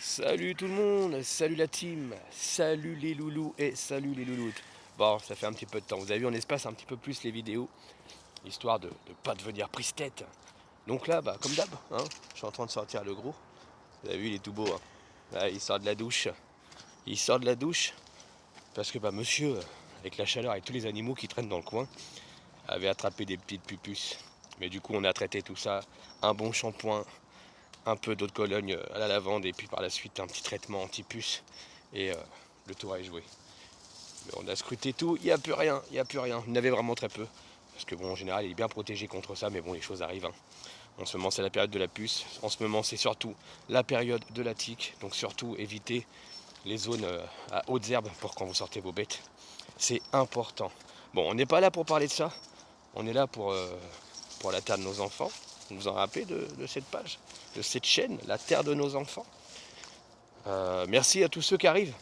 Salut tout le monde, salut la team, salut les loulous et salut les louloutes. Bon, ça fait un petit peu de temps, vous avez vu, on espace un petit peu plus les vidéos, histoire de ne pas devenir prise-tête. Donc là, bah, comme d'hab, hein, je suis en train de sortir le gros. Vous avez vu, il est tout beau. Hein. Là, il sort de la douche. Il sort de la douche parce que bah, monsieur, avec la chaleur et tous les animaux qui traînent dans le coin, avait attrapé des petites pupus. Mais du coup, on a traité tout ça, un bon shampoing, un peu d'eau de Cologne à la lavande et puis par la suite un petit traitement anti-puce et le tour est joué. Mais on a scruté tout, il n'y a plus rien, il n'y a plus rien. Il y en avait vraiment très peu. Parce que bon, en général, il est bien protégé contre ça, mais bon, les choses arrivent. Hein. En ce moment, c'est la période de la puce. En ce moment, c'est surtout la période de la tique. Donc surtout, évitez les zones à hautes herbes pour quand vous sortez vos bêtes. C'est important. Bon, on n'est pas là pour parler de ça. On est là pour la terre de nos enfants. Vous vous en rappelez de cette page, de cette chaîne, la terre de nos enfants. Merci à tous ceux qui arrivent,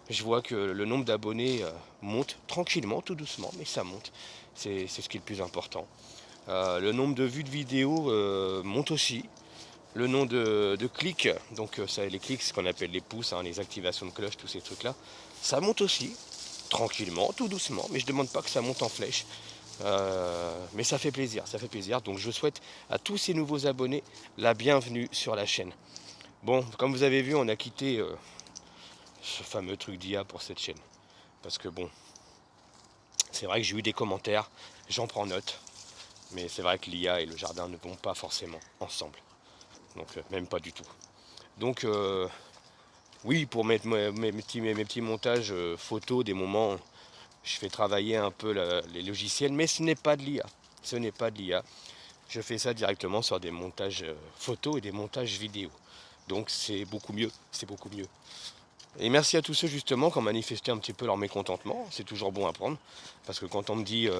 Je vois que le nombre d'abonnés monte tranquillement, tout doucement, mais ça monte. C'est ce qui est le plus important. Le nombre de vues de vidéos monte aussi. Le nombre de clics, donc ça, les clics, c'est ce qu'on appelle les pouces, hein, les activations de cloche, tous ces trucs-là, ça monte aussi, tranquillement, tout doucement, mais je ne demande pas que ça monte en flèche. Mais ça fait plaisir, ça fait plaisir. Donc je souhaite à tous ces nouveaux abonnés la bienvenue sur la chaîne. Bon, comme vous avez vu, on a quitté ce fameux truc d'IA pour cette chaîne. Parce que bon, c'est vrai que j'ai eu des commentaires, j'en prends note. Mais c'est vrai que l'IA et le jardin ne vont pas forcément ensemble. Donc même pas du tout. Donc oui, pour mettre mes petits montages photos, des moments, je fais travailler un peu les logiciels, mais ce n'est pas de l'IA. Ce n'est pas de l'IA. Je fais ça directement sur des montages photos et des montages vidéo. Donc c'est beaucoup mieux, c'est beaucoup mieux. Et merci à tous ceux justement qui ont manifesté un petit peu leur mécontentement. C'est toujours bon à prendre. Parce que quand on me dit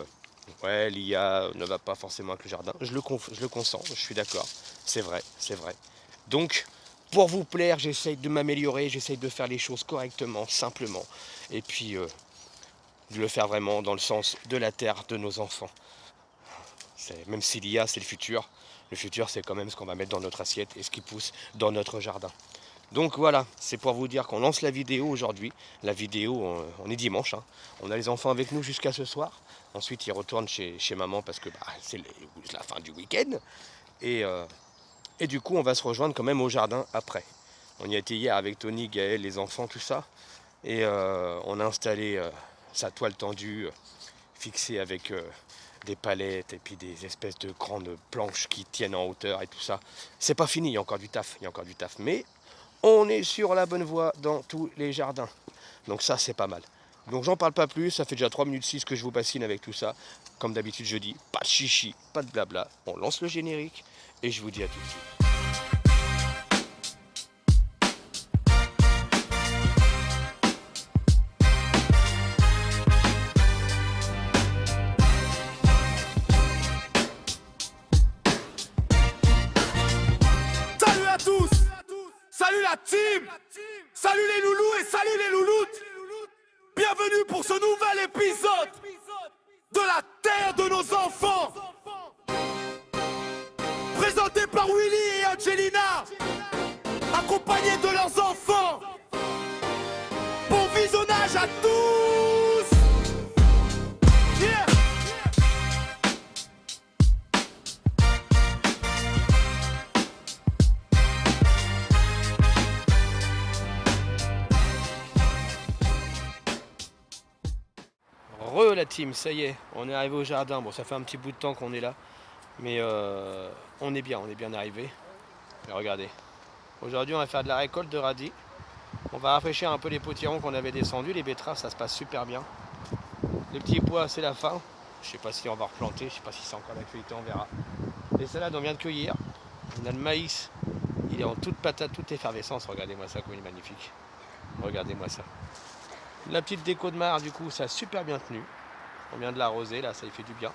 ouais, l'IA ne va pas forcément avec le jardin, je le consens, je suis d'accord. C'est vrai, c'est vrai. Donc, pour vous plaire, j'essaye de m'améliorer, j'essaye de faire les choses correctement, simplement. Et puis, de le faire vraiment dans le sens de la terre, de nos enfants. Même si l'IA, c'est le futur, c'est quand même ce qu'on va mettre dans notre assiette et ce qui pousse dans notre jardin. Donc voilà, c'est pour vous dire qu'on lance la vidéo aujourd'hui. La vidéo, on est dimanche, hein. On a les enfants avec nous jusqu'à ce soir. Ensuite, ils retournent chez maman parce que bah, c'est la fin du week-end. Et du coup, on va se rejoindre quand même au jardin après. On y a été hier avec Tony, Gaël, les enfants, tout ça. Et on a installé sa toile tendue, fixée avec des palettes et puis des espèces de grandes planches qui tiennent en hauteur et tout ça. C'est pas fini, il y a encore du taf, mais on est sur la bonne voie dans tous les jardins. Donc ça, c'est pas mal. Donc j'en parle pas plus, ça fait déjà 3 minutes 6 que je vous bassine avec tout ça. Comme d'habitude je dis, pas de chichi, pas de blabla. On lance le générique et je vous dis à tout de suite. Salut à tous. Salut la team. Salut les loulous et salut les louloutes. Bienvenue pour ce nouvel épisode de la terre de nos enfants. Présenté par Willy et Angelina, accompagnés de leurs enfants. Bon visionnage à tous. Yeah. Re la team, ça y est, on est arrivé au jardin. Bon, ça fait un petit bout de temps qu'on est là, mais on est bien arrivé. Et regardez, aujourd'hui on va faire de la récolte de radis. On va rafraîchir un peu les potirons qu'on avait descendus, les betteraves, ça se passe super bien. Les petits pois, c'est la fin. Je sais pas si on va replanter, je sais pas si c'est encore d'actualité, on verra. Les salades, on vient de cueillir. On a le maïs, il est en toute patate, toute effervescence. Regardez-moi ça, comme il est magnifique. Regardez-moi ça. La petite déco de mar, du coup, ça a super bien tenu. On vient de l'arroser, là, ça y fait du bien.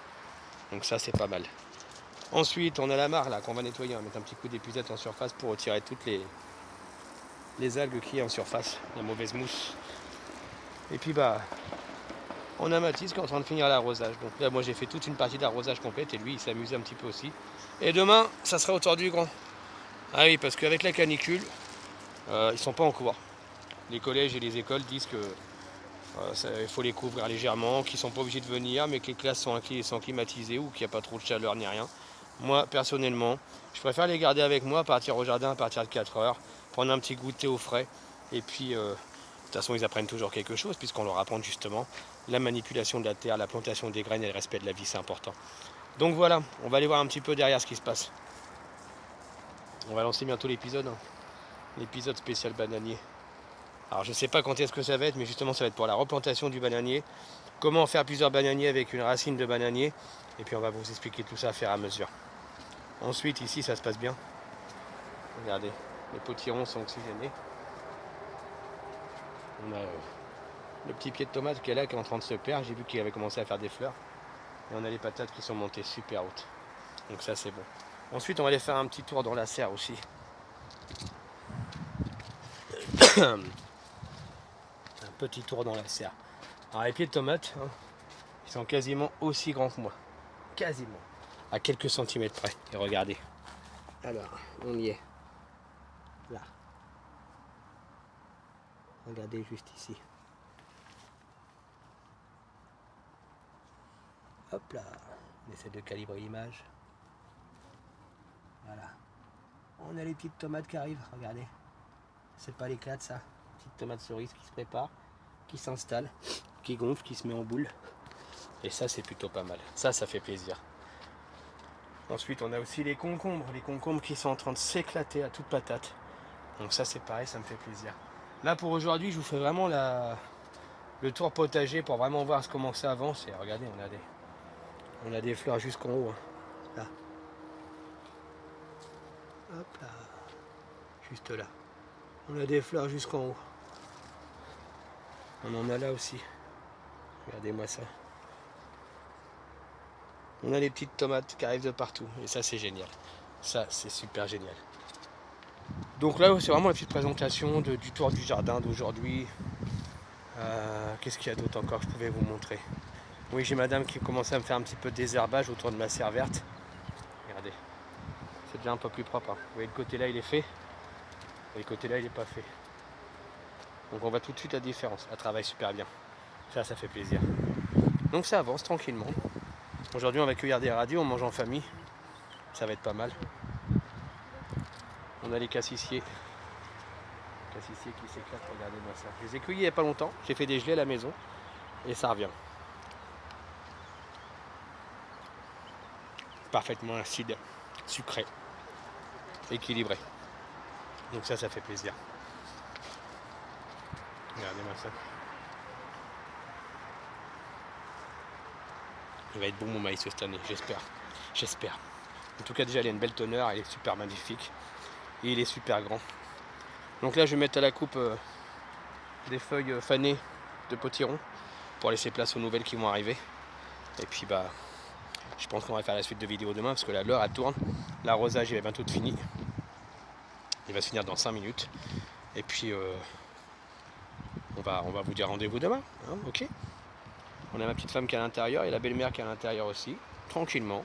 Donc ça, c'est pas mal. Ensuite, on a la mare, là, qu'on va nettoyer. On va mettre un petit coup d'épuisette en surface pour retirer toutes les algues qui y a en surface, la mauvaise mousse. Et puis, bah, on a Mathis qui est en train de finir l'arrosage. Donc là, moi, j'ai fait toute une partie d'arrosage complète et lui, il s'amusait un petit peu aussi. Et demain, ça sera au tour du grand. Ah oui, parce qu'avec la canicule, Ils sont pas en cours. Les collèges et les écoles disent que il faut les couvrir légèrement, qu'ils sont pas obligés de venir, mais que les classes sont climatisées ou qu'il n'y a pas trop de chaleur ni rien. Moi, personnellement, je préfère les garder avec moi, partir au jardin à partir de 4 heures, prendre un petit goûter au frais, et puis, de toute façon, ils apprennent toujours quelque chose, puisqu'on leur apprend justement la manipulation de la terre, la plantation des graines et le respect de la vie, c'est important. Donc voilà, on va aller voir un petit peu derrière ce qui se passe. On va lancer bientôt l'épisode, hein. L'épisode spécial bananier. Alors je ne sais pas quand est-ce que ça va être, mais justement ça va être pour la replantation du bananier. Comment faire plusieurs bananiers avec une racine de bananier. Et puis on va vous expliquer tout ça à faire à mesure. Ensuite ici ça se passe bien. Regardez, les potirons sont oxygénés. On a le petit pied de tomate qui est là, qui est en train de se perdre. J'ai vu qu'il avait commencé à faire des fleurs. Et on a les patates qui sont montées super hautes. Donc ça c'est bon. Ensuite on va aller faire un petit tour dans la serre aussi. Un petit tour dans la serre. Alors les pieds de tomates, hein, ils sont quasiment aussi grands que moi. Quasiment. À quelques centimètres près. Et regardez. Alors, on y est. Là. Regardez juste ici. Hop là. On essaie de calibrer l'image. Voilà. On a les petites tomates qui arrivent. Regardez. C'est pas l'éclat de ça. Petite tomate cerise qui se prépare, qui s'installe, qui gonfle, qui se met en boule. Et ça c'est plutôt pas mal. Ça fait plaisir. Ensuite on a aussi les concombres. Les concombres qui sont en train de s'éclater à toute patate. Donc ça c'est pareil, ça me fait plaisir. Là pour aujourd'hui je vous fais vraiment le tour potager pour vraiment voir comment ça avance. Et regardez, on a des fleurs jusqu'en haut. Hein. Là. Hop là. Juste là. On a des fleurs jusqu'en haut. On en a là aussi. Regardez-moi ça. On a les petites tomates qui arrivent de partout. Et ça c'est génial. Ça c'est super génial. Donc là c'est vraiment la petite présentation du tour du jardin d'aujourd'hui. Qu'est-ce qu'il y a d'autre encore que je pouvais vous montrer? Oui, j'ai madame qui commence à me faire un petit peu de désherbage autour de ma serre verte. Regardez. C'est déjà un peu plus propre. Hein. Vous voyez le côté là il est fait. Et le côté là il n'est pas fait. Donc on voit tout de suite la différence. Elle travaille super bien. Ça fait plaisir. Donc ça avance tranquillement. Aujourd'hui on va cueillir des radis, on mange en famille. Ça va être pas mal. On a les cassissiers. Cassissiers qui s'éclatent, regardez-moi ça. Je les ai cueillis il n'y a pas longtemps. J'ai fait des gelées à la maison. Et ça revient. Parfaitement acide, sucré, équilibré. Donc ça fait plaisir. Regardez-moi ça. Il va être bon mon maïs cette année, j'espère. J'espère. En tout cas déjà il a une belle teneur, il est super magnifique. Et il est super grand. Donc là je vais mettre à la coupe des feuilles fanées de potiron pour laisser place aux nouvelles qui vont arriver. Et puis bah je pense qu'on va faire la suite de vidéo demain parce que là l'heure elle tourne. L'arrosage il va bientôt fini. Il va se finir dans 5 minutes. Et puis on va vous dire rendez-vous demain. Hein, ok. On a ma petite femme qui est à l'intérieur et la belle-mère qui est à l'intérieur aussi. Tranquillement.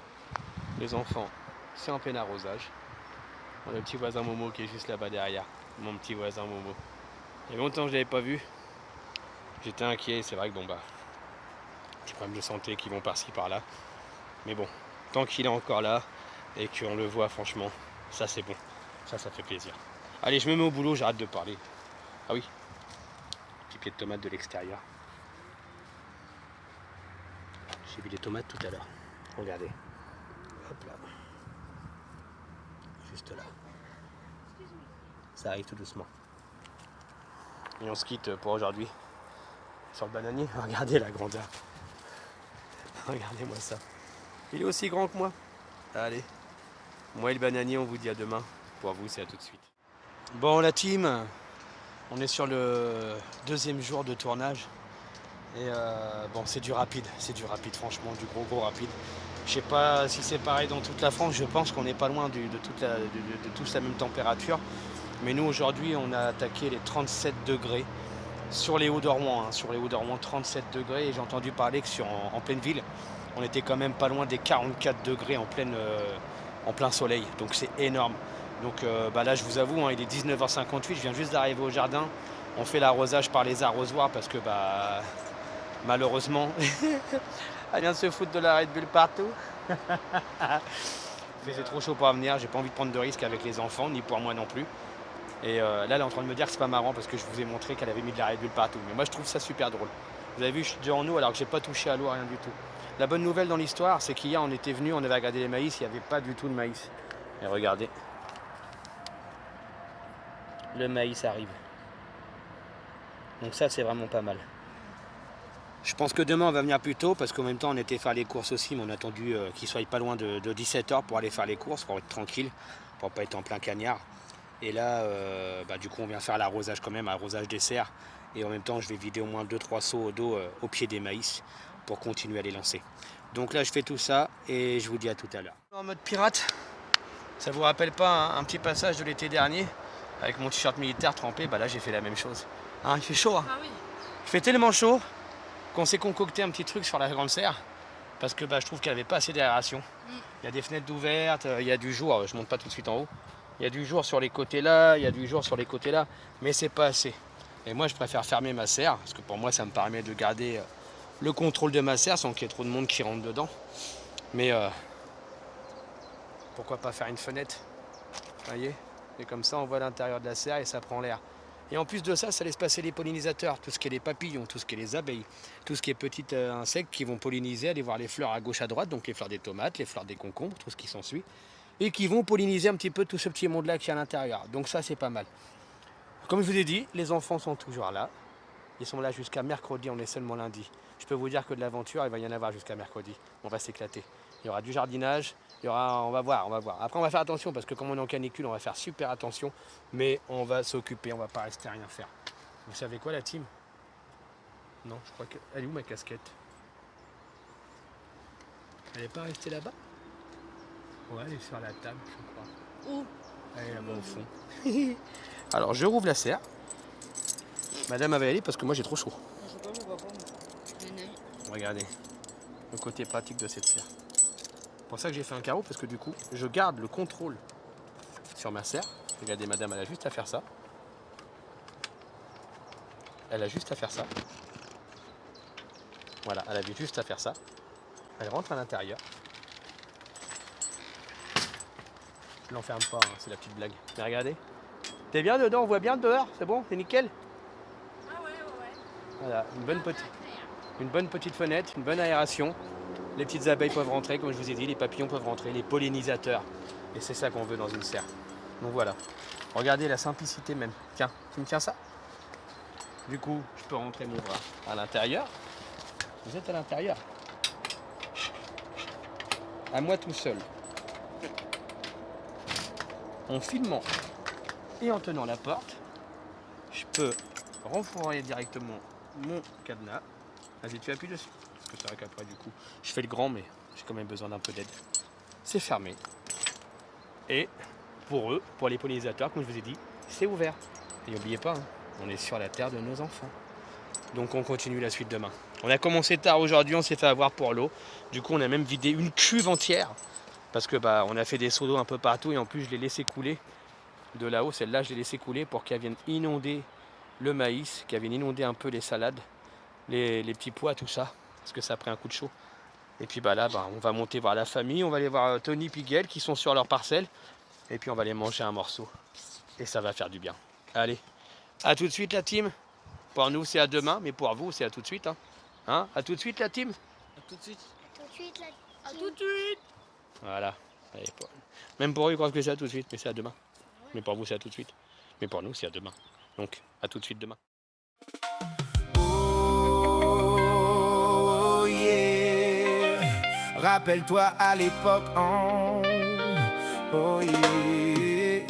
Les enfants, c'est en plein arrosage. On a le petit voisin Momo qui est juste là-bas derrière. Mon petit voisin Momo. Il y a longtemps que je ne l'avais pas vu. J'étais inquiet. C'est vrai que bon bah. Petits problèmes de santé qui vont par-ci par-là. Mais bon, tant qu'il est encore là et qu'on le voit franchement, ça c'est bon. Ça fait plaisir. Allez, je me mets au boulot, j'arrête de parler. Ah oui, petit pied de tomate de l'extérieur. J'ai vu les tomates tout à l'heure. Regardez. Hop là. Juste là. Ça arrive tout doucement. Et on se quitte pour aujourd'hui. Sur le bananier, regardez la grandeur. Regardez-moi ça. Il est aussi grand que moi. Allez. Moi et le bananier, on vous dit à demain. Pour vous, c'est à tout de suite. Bon, la team, on est sur le 2e jour de tournage. Et bon, c'est du rapide, franchement, du gros rapide. Je sais pas si c'est pareil dans toute la France, je pense qu'on n'est pas loin de tous la même température. Mais nous, aujourd'hui, on a attaqué les 37 degrés sur les hauts de Rouen. Hein, sur les hauts de Rouen, 37 degrés. Et j'ai entendu parler que en pleine ville, on était quand même pas loin des 44 degrés en plein soleil. Donc c'est énorme. Donc là je vous avoue, hein, il est 19h58, je viens juste d'arriver au jardin. On fait l'arrosage par les arrosoirs parce que malheureusement, elle vient de se foutre de la Red Bull partout. Il faisait trop chaud pour venir, j'ai pas envie de prendre de risques avec les enfants, ni pour moi non plus. Et là elle est en train de me dire que c'est pas marrant parce que je vous ai montré qu'elle avait mis de la Red Bull partout. Mais moi je trouve ça super drôle. Vous avez vu, je suis devant nous alors que j'ai pas touché à l'eau, rien du tout. La bonne nouvelle dans l'histoire, c'est qu'hier on était venu, on avait regardé les maïs, il n'y avait pas du tout de maïs. Et regardez. Le maïs arrive. Donc ça c'est vraiment pas mal. Je pense que demain on va venir plus tôt parce qu'en même temps on était faire les courses aussi, mais on a attendu qu'il soit pas loin de 17h pour aller faire les courses, pour être tranquille, pour pas être en plein cagnard. Et là du coup on vient faire l'arrosage quand même, arrosage des serres. Et en même temps je vais vider au moins 2-3 seaux d'eau au pied des maïs pour continuer à les lancer. Donc là je fais tout ça et je vous dis à tout à l'heure. En mode pirate, ça vous rappelle pas un petit passage de l'été dernier avec mon t-shirt militaire trempé? Là j'ai fait la même chose. Hein, il fait chaud hein. Ah oui. Il fait tellement chaud qu'on s'est concocté un petit truc sur la grande serre parce que je trouve qu'elle n'avait pas assez d'aération. Il y a des fenêtres ouvertes, il y a du jour, je monte pas tout de suite en haut. Il y a du jour sur les côtés là, il y a du jour sur les côtés là, mais c'est pas assez. Et moi je préfère fermer ma serre parce que pour moi ça me permet de garder le contrôle de ma serre sans qu'il y ait trop de monde qui rentre dedans. Mais pourquoi pas faire une fenêtre? Vous voyez? Et comme ça on voit l'intérieur de la serre et ça prend l'air. Et en plus de ça, ça laisse passer les pollinisateurs, tout ce qui est les papillons, tout ce qui est les abeilles, tout ce qui est petits insectes qui vont polliniser, aller voir les fleurs à gauche à droite, donc les fleurs des tomates, les fleurs des concombres, tout ce qui s'ensuit, et qui vont polliniser un petit peu tout ce petit monde-là qui est à l'intérieur. Donc ça c'est pas mal. Comme je vous ai dit, les enfants sont toujours là. Ils sont là jusqu'à mercredi, on est seulement lundi. Je peux vous dire que de l'aventure, il va y en avoir jusqu'à mercredi. On va s'éclater. Il y aura du jardinage, on va voir. Après on va faire attention parce que comme on est en canicule, on va faire super attention. Mais on va s'occuper, on va pas rester à rien faire. Vous savez quoi la team? Non, je crois que... Elle est où ma casquette? Elle n'est pas restée là-bas? Ouais, elle est sur la table, je crois. Où? Elle est là-bas au fond. Alors je rouvre la serre. Madame avait allé parce que moi j'ai trop chaud. Je sais pas, je vois pas. Regardez le côté pratique de cette serre. C'est pour ça que j'ai fait un carreau parce que du coup je garde le contrôle sur ma serre. Regardez madame, elle a juste à faire ça. Elle a juste à faire ça. Voilà, elle avait juste à faire ça. Elle rentre à l'intérieur. Je l'enferme pas, hein, c'est la petite blague. Mais regardez. T'es bien dedans, on voit bien dehors, c'est bon, c'est nickel. Ah ouais. Voilà, une bonne petite fenêtre, une bonne aération. Les petites abeilles peuvent rentrer, comme je vous ai dit, les papillons peuvent rentrer, les pollinisateurs. Et c'est ça qu'on veut dans une serre. Donc voilà. Regardez la simplicité même. Tiens, tu me tiens ça? Du coup, je peux rentrer mon bras à l'intérieur. Vous êtes à l'intérieur. À moi tout seul. En filmant et en tenant la porte, je peux renfourner directement mon cadenas. Vas-y, tu appuies dessus. Parce que c'est vrai qu'après, du coup, je fais le grand, mais j'ai quand même besoin d'un peu d'aide. C'est fermé. Et pour eux, pour les pollinisateurs, comme je vous ai dit, c'est ouvert. Et n'oubliez pas, hein, on est sur la terre de nos enfants. Donc on continue la suite demain. On a commencé tard aujourd'hui, on s'est fait avoir pour l'eau. Du coup, on a même vidé une cuve entière. Parce que on a fait des seaux d'eau un peu partout et en plus, je l'ai laissé couler de là-haut. Celle-là, je l'ai laissé couler pour qu'elle vienne inonder le maïs, qu'elle vienne inonder un peu les salades, les petits pois, tout ça. Parce que ça a pris un coup de chaud. Et puis là, on va monter voir la famille. On va aller voir Tony et Piguel qui sont sur leur parcelle. Et puis on va aller manger un morceau. Et ça va faire du bien. Allez, à tout de suite la team. Pour nous, c'est à demain, mais pour vous, c'est à tout de suite. Hein, à tout de suite la team. À tout de suite. Tout de suite, À tout de suite. Voilà. Allez, même pour eux, ils croient que c'est à tout de suite, mais c'est à demain. Mais pour vous, c'est à tout de suite. Mais pour nous, c'est à demain. Donc, à tout de suite demain. Oh yeah. Rappelle-toi à l'époque, oh yeah.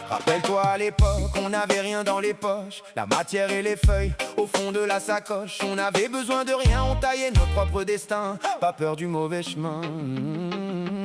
Rappelle-toi à l'époque, on n'avait rien dans les poches, la matière et les feuilles au fond de la sacoche. On n'avait besoin de rien, on taillait notre propre destin, pas peur du mauvais chemin.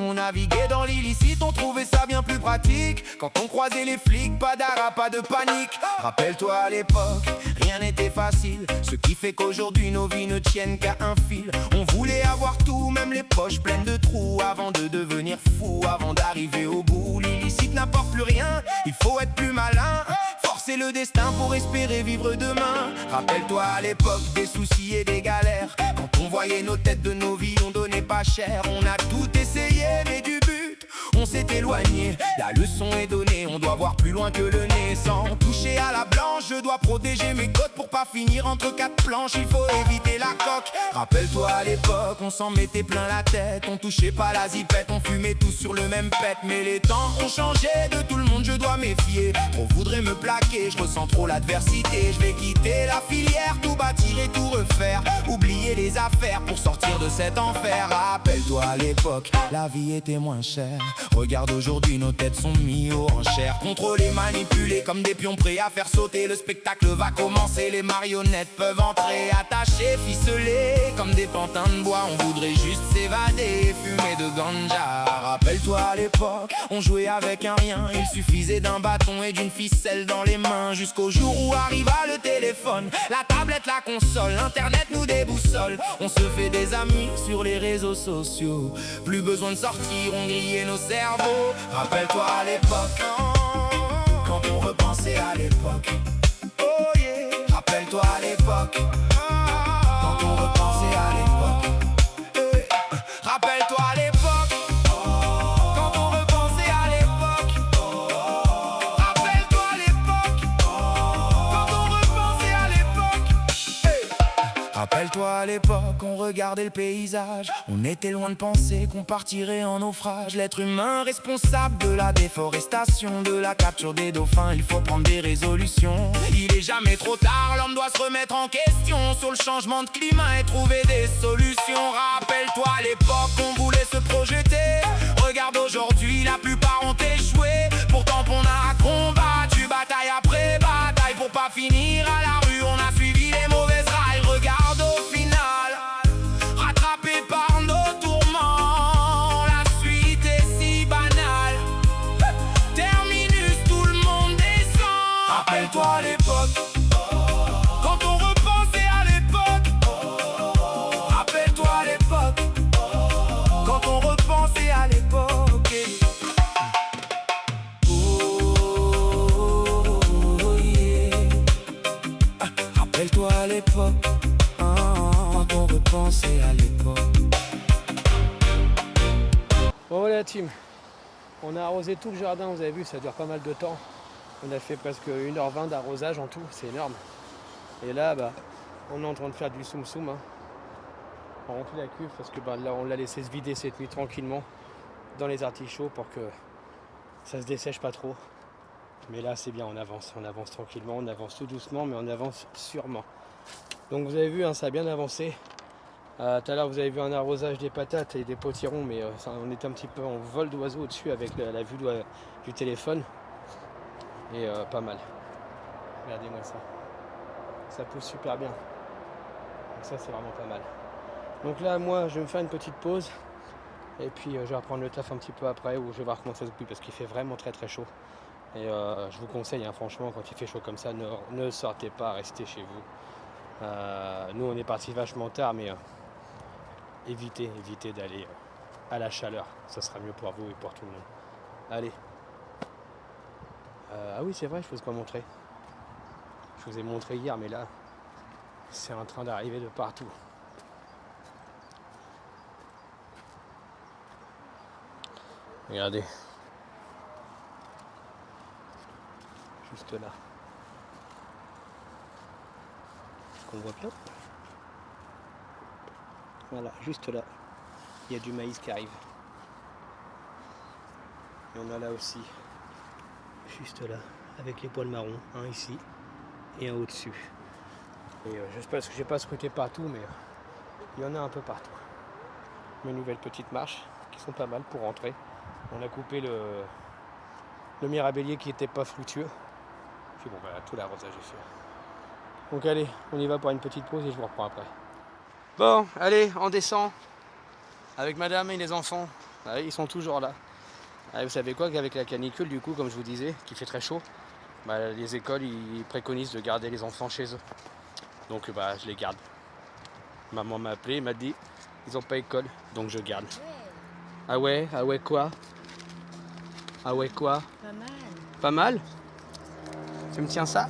On naviguer dans l'illicite, on trouvait ça bien plus pratique. Quand on croisait les flics, pas d'ara, pas de panique. Rappelle-toi à l'époque, rien n'était facile. Ce qui fait qu'aujourd'hui nos vies ne tiennent qu'à un fil. On voulait avoir tout, même les poches pleines de trous, avant de devenir fou, avant d'arriver au bout. L'illicite n'apporte plus rien, il faut être plus malin. Forcer le destin pour espérer vivre demain. Rappelle-toi à l'époque des soucis et des galères. Quand on voyait nos têtes de nos vies, on donnait pas cher. On a tout essayé, mais du but, on s'est éloigné. La leçon est donnée, on doit voir plus loin que le nez. Sans toucher à la blanche, je dois protéger mes côtes pour pas finir entre quatre planches. Il faut éviter la coque. Rappelle-toi à l'époque, on s'en mettait plein la tête. On touchait pas la zipette, on fumait tous sur le même pet. Mais les temps ont changé, de tout le monde je dois méfier. Trop voudrait me plaquer, je ressens trop l'adversité. Je vais quitter la filière, tout bâtir et tout refaire. Oublier les affaires pour sortir de cet enfer. Rappelle-toi à l'époque, la vie était moins chère. Regarde aujourd'hui, nos têtes sont mises aux enchères. Contrôlés, manipulés comme des pions prêts à faire sauter. Le spectacle va commencer, les marionnettes peuvent entrer. Attachés, ficelés comme des pantins de bois. On voudrait juste s'évader, fumer de ganja. Rappelle-toi à l'époque, on jouait avec un rien. Il suffisait d'un bâton et d'une ficelle dans les mains. Jusqu'au jour où arriva le téléphone, la tablette, la console, internet nous déboussole. On se fait des amis sur les réseaux sociaux. Plus besoin de sortir, on grillait nos cerveaux. Rappelle-toi à l'époque, quand on repensait à l'époque. Oh yeah. Rappelle-toi à l'époque, quand on repensait à l'époque. Hey. Rappelle-toi à l'époque, quand on repensait à l'époque. Rappelle-toi à l'époque, quand on repensait à l'époque. Hey. Rappelle-toi à l'époque, on regardait le paysage. On était loin de penser qu'on partirait en naufrage. L'être humain responsable de la déforestation, de la capture des dauphins, il faut prendre des résolutions. Il est jamais trop tard, l'homme doit se remettre en question sur le changement de climat et trouver des solutions. Rappelle-toi à l'époque, on voulait se projeter. Regarde aujourd'hui, la plupart ont échoué. Pourtant on a combattu bataille après bataille pour pas finir à la rue. On a suivi les mauvaises rails. Regarde au final, rattrapé par nos tourments, la suite est si banale. Terminus, tout le monde descend. Rappelle-toi à l'époque, quand on repensait à l'époque. Rappelle-toi à l'époque, quand on repensait à l'époque. Oh yeah. Rappelle-toi à l'époque, quand on repensait à l'époque. Bon voilà la team, on a arrosé tout le jardin, vous avez vu, ça dure pas mal de temps. On a fait presque 1h20 d'arrosage en tout, c'est énorme. Et là, on est en train de faire du soum-soum. On remplit la cuve parce que là, on l'a laissé se vider cette nuit tranquillement dans les artichauts pour que ça se dessèche pas trop. Mais là, c'est bien, on avance tranquillement, on avance tout doucement, mais on avance sûrement. Donc vous avez vu, ça a bien avancé. Tout à l'heure, vous avez vu un arrosage des patates et des potirons, mais on était un petit peu en vol d'oiseau au-dessus avec la vue du téléphone. Et pas mal. Regardez-moi ça. Ça pousse super bien. Donc ça, c'est vraiment pas mal. Donc là, moi, je vais me faire une petite pause. Et puis, je vais reprendre le taf un petit peu après, où je vais voir comment ça se goûte, parce qu'il fait vraiment très très chaud. Et je vous conseille, franchement, quand il fait chaud comme ça, ne sortez pas, restez chez vous. Nous, on est parti vachement tard, mais évitez d'aller à la chaleur. Ça sera mieux pour vous et pour tout le monde. Allez. Ah oui, c'est vrai, je ne vous ai pas montré. Je vous ai montré hier, mais là, c'est en train d'arriver de partout. Regardez. Juste là. Est-ce qu'on voit bien? Voilà, juste là. Il y a du maïs qui arrive. Et on a là aussi. Juste là, avec les poils marrons, un ici et un au-dessus. Et je n'ai pas scruté partout, mais il y en a un peu partout. Mes nouvelles petites marches qui sont pas mal pour rentrer. On a coupé le mirabellier qui n'était pas fructueux. Puis bon, tout l'arrosage est fait. Donc allez, on y va pour une petite pause et je vous reprends après. Bon, allez, on descend avec madame et les enfants. Ah, ils sont toujours là. Ah, vous savez quoi, qu'avec la canicule, du coup, comme je vous disais, qui fait très chaud, bah, les écoles ils préconisent de garder les enfants chez eux. Donc bah, je les garde. Maman m'a appelé, m'a dit ils n'ont pas école, donc je garde. Ouais, Ah ouais quoi? Ah ouais quoi? pas mal. Pas mal? Tu me tiens ça?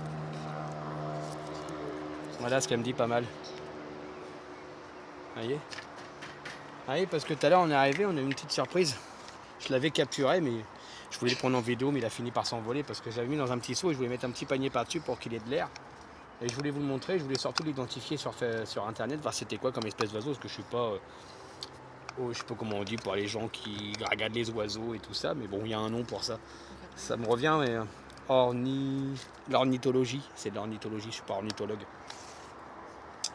Voilà ce qu'elle me dit, pas mal. Vous voyez? Ah oui, parce que tout à l'heure on est arrivé, on a eu une petite surprise. Je l'avais capturé, mais je voulais le prendre en vidéo, mais il a fini par s'envoler parce que j'avais mis dans un petit seau et je voulais mettre un petit panier par-dessus pour qu'il ait de l'air. Et je voulais vous le montrer, je voulais surtout l'identifier sur internet, voir c'était quoi comme espèce d'oiseau, parce que je suis pas. Je sais pas comment on dit pour les gens qui regardent les oiseaux et tout ça, mais bon, il y a un nom pour ça. Ça me revient, mais l'ornithologie, c'est de l'ornithologie, je suis pas ornithologue.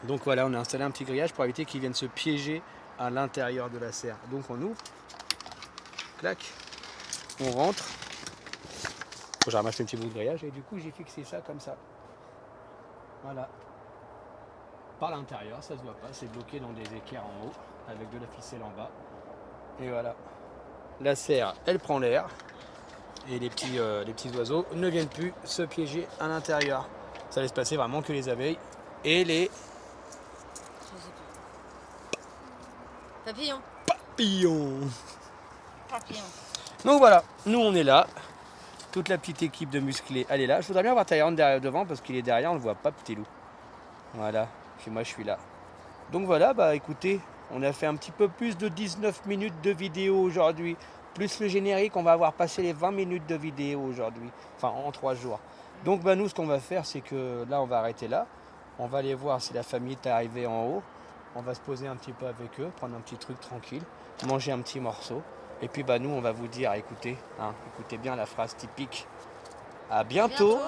Donc voilà, on a installé un petit grillage pour éviter qu'ils viennent se piéger à l'intérieur de la serre. Donc on ouvre, clac, on rentre. J'ai ramassé un petit bout de grillage et du coup j'ai fixé ça comme ça. Voilà. Par l'intérieur, ça se voit pas, c'est bloqué dans des équerres en haut, avec de la ficelle en bas. Et voilà. La serre, elle prend l'air. Et les petits oiseaux ne viennent plus se piéger à l'intérieur. Ça laisse passer vraiment que les abeilles et les Je sais pas. Papillon. papillons. Papillon. Donc voilà, nous on est là. Toute la petite équipe de musclés, elle est là. Je voudrais bien voir Tyrone derrière devant parce qu'il est derrière, on le voit pas, petit loup. Voilà, puis moi je suis là. Donc voilà, bah écoutez, on a fait un petit peu plus de 19 minutes de vidéo aujourd'hui. Plus le générique, on va avoir passé les 20 minutes de vidéo aujourd'hui. Enfin, en 3 jours. Donc bah nous, ce qu'on va faire, c'est que là, on va arrêter là. On va aller voir si la famille est arrivée en haut. On va se poser un petit peu avec eux, prendre un petit truc tranquille, manger un petit morceau. Et puis bah nous, on va vous dire, écoutez, écoutez bien la phrase typique. À bientôt,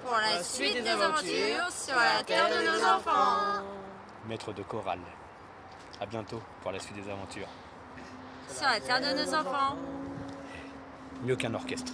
Pour la suite des aventures sur la terre de nos enfants. maître de chorale. À bientôt pour la suite des aventures. Sur la terre de nos enfants. Mieux qu'un orchestre.